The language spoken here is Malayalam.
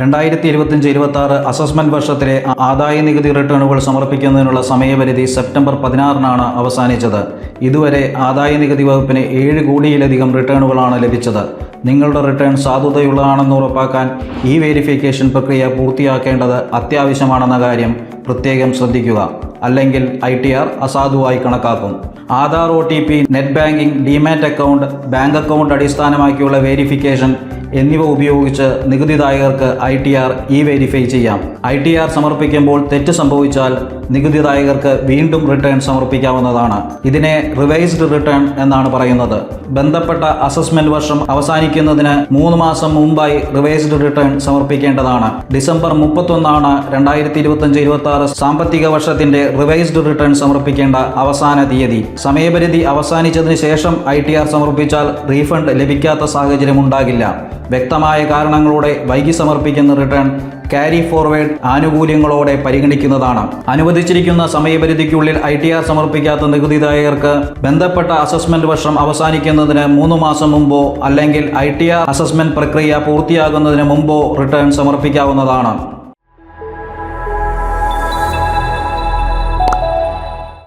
2025-26 അസസ്മെന്റ് വർഷത്തിലെ ആദായനികുതി റിട്ടേണുകൾ സമർപ്പിക്കുന്നതിനുള്ള സമയപരിധി സെപ്റ്റംബർ 16-നാണ് അവസാനിച്ചത്. ഇതുവരെ ആദായനികുതി വകുപ്പിന് 7 കോടിയിലധികം റിട്ടേണുകളാണ് ലഭിച്ചത്. നിങ്ങളുടെ റിട്ടേൺ സാധുതയുള്ളതാണെന്ന് ഉറപ്പാക്കാൻ ഈ വെരിഫിക്കേഷൻ പ്രക്രിയ പൂർത്തിയാക്കേണ്ടത് അത്യാവശ്യമാണെന്ന കാര്യം പ്രത്യേകം ശ്രദ്ധിക്കുക. അല്ലെങ്കിൽ ITR അസാധുവായി കണക്കാക്കും. Aadhaar, OTP, net banking, demat account, bank account അടിസ്ഥാനമാക്കിയുള്ള വെരിഫിക്കേഷൻ എന്നിവ ഉപയോഗിച്ച് നികുതിദായകർക്ക് ITR വെരിഫൈ ചെയ്യാം. ITR സമർപ്പിക്കുമ്പോൾ തെറ്റ് സംഭവിച്ചാൽ നികുതിദായകർക്ക് വീണ്ടും റിട്ടേൺ സമർപ്പിക്കാവുന്നതാണ്. ഇതിനെ റിവൈസ്ഡ് റിട്ടേൺ എന്നാണ് പറയുന്നത്. ബന്ധപ്പെട്ട അസസ്മെന്റ് വർഷം അവസാനിക്കുന്നതിന് 3 മാസം മുമ്പായി റിവൈസ്ഡ് റിട്ടേൺ സമർപ്പിക്കേണ്ടതാണ്. ഡിസംബർ 31-ആണ് 2025-26 സാമ്പത്തിക വർഷത്തിന്റെ റിവൈസ്ഡ് റിട്ടേൺ സമർപ്പിക്കേണ്ട അവസാന തീയതി. സമയപരിധി അവസാനിച്ചതിന് ശേഷം ITR സമർപ്പിച്ചാൽ റീഫണ്ട് ലഭിക്കാത്ത സാഹചര്യം ഉണ്ടാകില്ല. വ്യക്തമായ കാരണങ്ങളോടെ വൈകി സമർപ്പിക്കുന്ന റിട്ടേൺ ക്യാരി ഫോർവേഡ് ആനുകൂല്യങ്ങളോടെ പരിഗണിക്കുന്നതാണ്. അനുവദിച്ചിരിക്കുന്ന സമയപരിധിക്കുള്ളിൽ ITR സമർപ്പിക്കാത്ത നികുതിദായകർക്ക് ബന്ധപ്പെട്ട അസസ്മെന്റ് വർഷം അവസാനിക്കുന്നതിന് 3 മാസം മുമ്പോ അല്ലെങ്കിൽ ITR അസസ്മെന്റ് പ്രക്രിയ പൂർത്തിയാകുന്നതിന് മുമ്പോ റിട്ടേൺ സമർപ്പിക്കാവുന്നതാണ്.